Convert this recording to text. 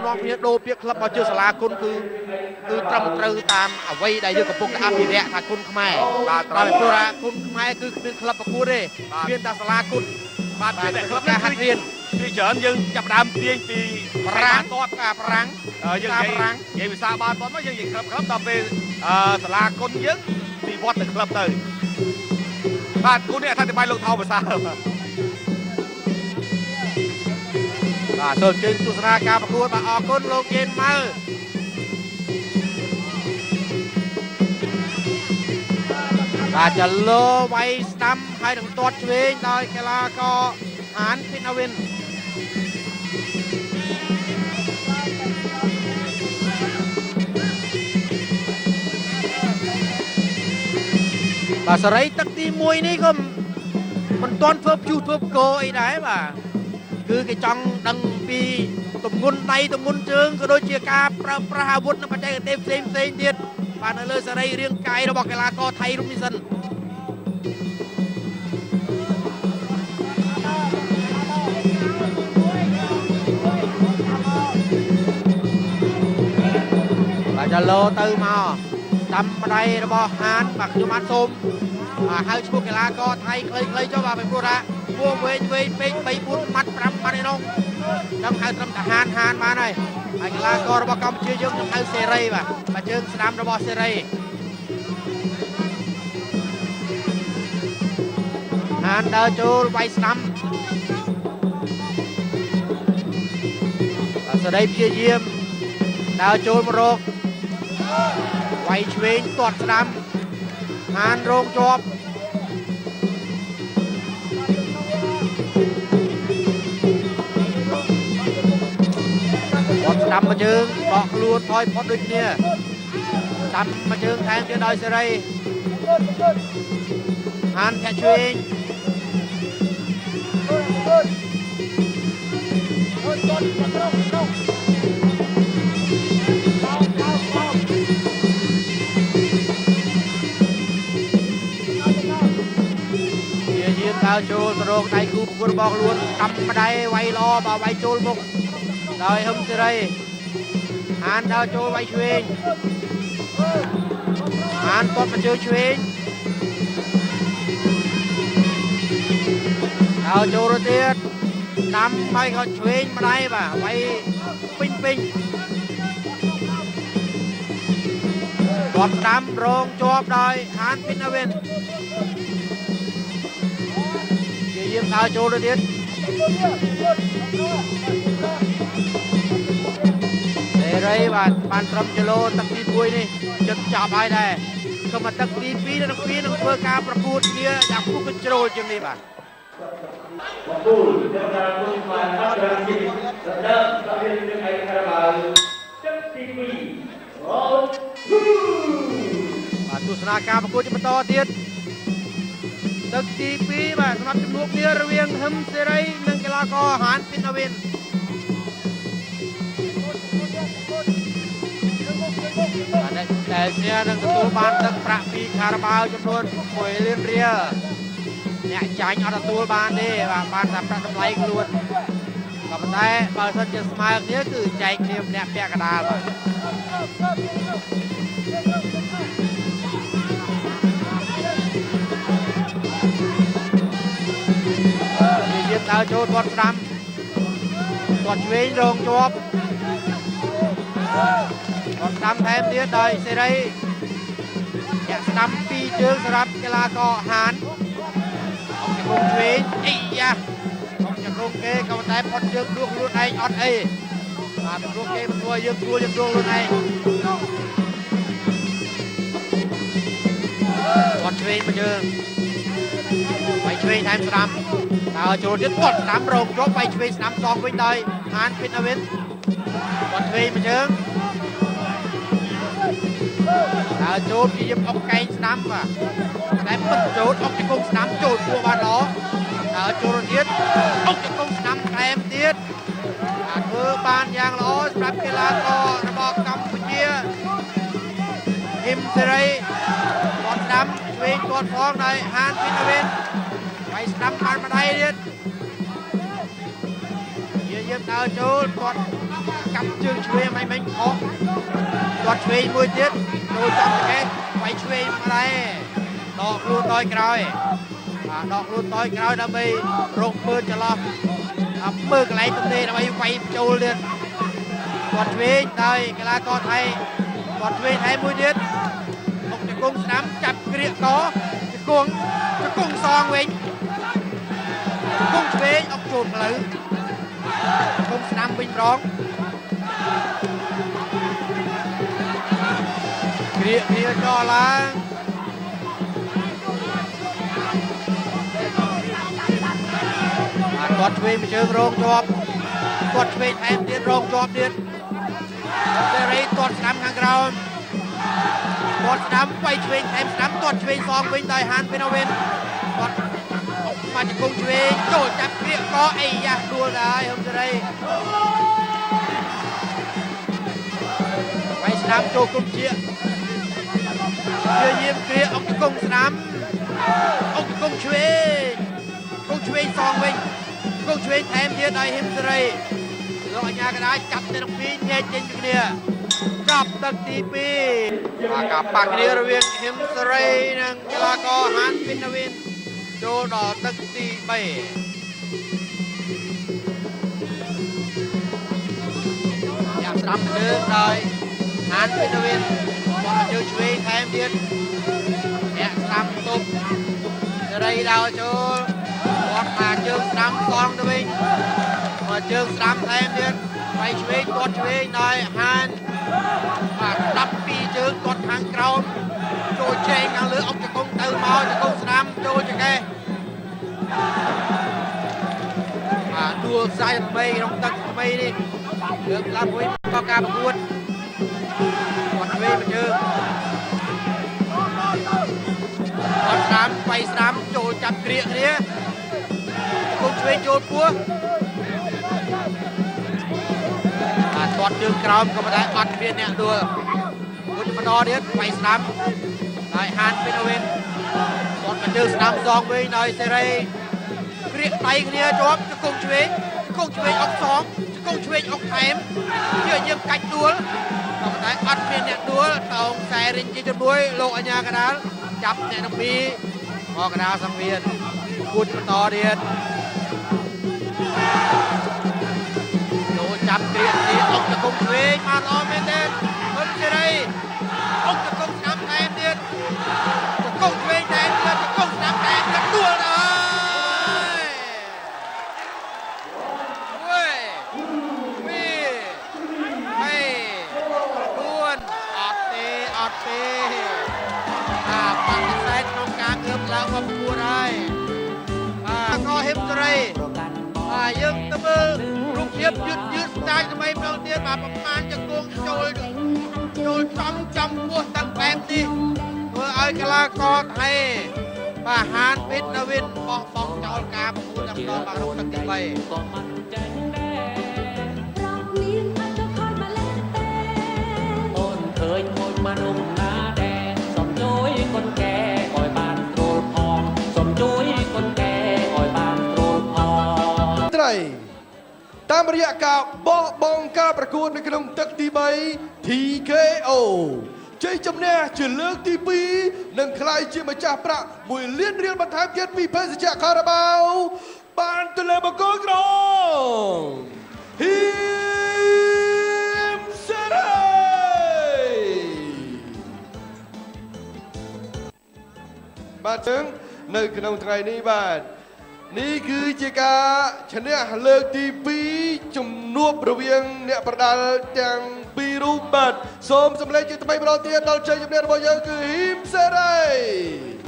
នាំគ្នាដូរពាក្យក្លឹបមកជឿសាលាគុណគឺត្រឹមត្រូវតាមអ្វីដែលយើងកំពុងតែអភិរក្សថាគុណខ្មែរបាទត្រូវព្រោះថាគុណខ្មែរគឺគ្មានក្លឹបប្រកួតទេមានតែសាលាគុណបាទមានតែក្លឹបការហាត់រៀនពីច្រើនយើងចាប់ដើមទាញពីប្រាំងទាត់ការប្រាំងយើងនិយាយភាសាបានទាត់មកយើងនិយាយក្លឹបដល់ពេលសាលាគុណយើងពីវត្តទៅក្លឹបទៅបាទគុណនេះអធិប្បាយលោកថោភាសាបាទសូមជើញទស្សនាការប្រកួតបាទអរគុណលោកយេនម៉ៅបាទចលោវាយស្ដាំហើយនឹងទាត់ឆ្វេងដោយកីឡាករអានពីណាវិនបាទសេរីទឹកទី1នេះក៏មិនទាន់ធ្វើព្យុះធ្វើគោអីដែរបាទគឺគេចង់ដឹងពីទម្ងន់ដៃទម្ងន់ជើងក៏ដូចជាការប្រើប្រាស់អាវុធនិងបច្ចេកទេសផ្សេងទៀតបាទនៅលើសេរីរាងកាយរបស់កីឡាករថៃរូបនេះសិនបាទចលោទៅមកតាមម្ដាយរបស់ហានបាទខ្ញុំបានសូមហៅឈ្មោះកីឡាករថៃខ្លីៗចុះបាទពីព្រោះថាពួងវែងពេក3 4ម៉ាត់5ម៉ាត់ឯនោះនឹងហៅត្រឹមតែហានបានហើយកីឡាកររបស់កម្ពុជាយើងខ្ញុំហៅសេរីបាទជើងស្ដាំរបស់សេរីហានដើរចូលវាយស្ដាំបាទសេរីព្យាយាមដើរចូលមករកវាយឆ្វេងទាត់ស្ដាំហានរងជាប់ស្ដាំមួយជើងបោះខ្លួនថយផុតដូចគ្នាស្ដាំមួយជើងថែមទៀតដោយសេរីហានធាក់ឆ្វេងយាមដើរចូលទៅរកដៃគូប្រកួតរបស់ខ្លួនស្ដាំម្ដាយវាយល្អបើវាយចូលមុខដោយហឹមសេរីហានដើរចូលវាយឆ្វេងហានទាត់មកជើងឆ្វេងដើរចូលទៅទៀតដាំហើយក៏ឆ្វេងម្ដាយបាទវាយពេញគាត់ដាំរងជាប់ដោយហានពីណាវិនជាយាមដើរចូលទៅទៀតសេរីបាទបានត្រឹមគីឡូទឹកទី1នេះជិតចប់ហើយដែរក៏មកទឹកទី2និង2នឹងធ្វើការប្រកួតគ្នាយ៉ាងពុះកញ្ជ្រោលជាងនេះបាទបាទទស្សនាការប្រកួតជាបន្តទៀតទឹកទី2បាទសម្រាប់ជំនួបគ្នារវាងហឹមសេរីនិងកីឡាករហានពីណាវិនតែគ្នានឹងទទួលបានទឹកប្រាក់ពីខារ៉ាបាវចំនួន1លានរៀលអ្នកចាញ់អត់ទទួលបានទេបាទបានតែប្រាក់តម្លៃខ្លួនក៏ប៉ុន្តែបើសិនជាស្មើគ្នាគឺចែកគ្នាម្នាក់ពាក់កណ្ដាលបាទនិយាយដើរចូលទាត់ស្ដាំទាត់ឆ្វេងរងជាប់គាត់ស្ដាំថែមទៀតដោយសេរីញាក់ស្ដាំពីជើងសម្រាប់កីឡាករហានអង្កុងឆ្វេងអីយ៉ាអង្កុងគេក៏តែផុតជើងដួលខ្លួនឯងអត់អីបាទព្រោះគេមិនធ្វើយើងដួលខ្លួនឯងគាត់ឆ្វេងមួយជើងវាយឆ្វេងថែមស្ដាំដើរចូលទៀតគាត់ស្ដាំរងជាប់វាយឆ្វេងស្ដាំសងវិញដោយហានពីណាវិនគាត់ឆ្វេងមួយជើងដើរចូលពីយើងអុកកែងស្ដាំបាទតែមិនចូលអុកជង្គង់ស្ដាំចូលពោះបានល្អដើរចូលទៀតអុកជង្គង់ស្ដាំថែមទៀតធ្វើបានយ៉ាងល្អសម្រាប់កីឡាកររបស់កម្ពុជាហ៊ីមសេរីគាត់ស្ដាំឆ្វេងទាត់ផងដោយហានពីណាវិនវាយស្ដាំបានម្ដាយទៀតយើងដើរចូលគាត់ cặp chương chuối mày mình có quạt chuối mùi tiết rồi chọn cái quay chuối mà đây đọc luôn tôi cái đọc luôn tôi cái đam mê rộng mưa cho lo mưa cái lấy tầm đi đam mê quay trâu liền quạt chuối đây cái lá con thay quạt chuối thay mùi tiết ông cái cung nắm chặt cái điện có cái cung son mình cung chuối ông chuột lử cung nắm bình rong kia cho là quạt chuối mà chơi rong chọp quạt chuối thêm điện rong chọp điện để đấy quạt nắm hàng rau quạt nắm quay chuối thêm nắm quạt chuối song bên tay hàn bên nào bên quạt mà chỉ cùng chuối chỗ chặt kia có ai ya đua đấy không ra đây quay nắm chỗ cùng chia nhiễm kia ông cái cung nắm ông cái cung chuối song bên cung chuối thêm điện đây hiểm ra đây rồi nhà cái đá chặt trên đồng pin nghe trên cái kia cặp đặc tí pi và cặp bạc kia rồi viên hiểm ra đây nè là có hàn pin nào viên đồ đỏ đặc tí bảy giảm năm nữa rồi hàn pin nào viên còn chơi chuối thêm điện nhẹ làm tôm ở đây đào cho còn là chương năm con cho mình mà chương năm thêm điện quay chuối con chuối này hàn và đập pi chương con hàng cầu trôi trên ngang lưới ông cho công tư mò cho công năm trôi cho cái đua sai mây trong tầng mây đi được làm với cao ca một quân còn chuối mà chưa còn năm quay năm trôi chặt kia kia công chuối trôi cua toàn đường cào có một đại bắt viên nè đua quân mà đo điếc quay sắm lại hàn bên đâu bên còn mà chơi sắm giòn bên này xe ray riêng tay kia chóp cho công chuối ốc xóm cho công chuối ốc thèm chưa nhưng cách đua có một đại bắt viên nè đua tàu xe rình chỉ cho đuôi lộ ở nhà cái đá chập nè nó bi có cái đá sang viên quân mà to điếc chặt tiền thì ôngจะcông thuê mà lo men đen hơn thế đây ôngจะcông nắm em điênจะcông thuê đen làจะcông nắm em là đua rồi ui mày buồn ọt tê bằng cái xe trong cá cướp là ngọc buồn đây có hiếp rồi dương tâm ư lúc hiếp dứt tay cho mấy đầu tiên mà man cho con trôi trong buốt tăng bẹp đi vừa ơi cái là có thầy và hàn biết là viên bong cho cá một cú đâm to bằng đầu tăng tiền bày ôn thời ngồi mà nung ná đè sòng chuối con kè gọi bàn trôi phong sòng chuối con kè gọi bàn trôi phongតាមរយៈការបោះបង់ការប្រកួតនៅក្នុងទឹកទី3 TKO ជ័យជំនះជាលើកទី2និងក្លាយជាម្ចាស់ប្រាក់1 លានរៀលបន្ថែមទៀតពីភេសជ្ជៈខារ៉ាបាវបានទៅលើបង្គោលក្រុងហ៊ីមសេរីបាទចឹងនៅក្នុងថ្ងៃនេះបាទនេះគឺជាការឈ្នះលើកទី2ជំនួបរវាងអ្នកប្រដាល់ទាំងពីររូបបាទសូមសម្លេងជាថ្មីម្ដងទៀតដល់ជ័យជំនះរបស់យើងគឺហ៊ីមសេរី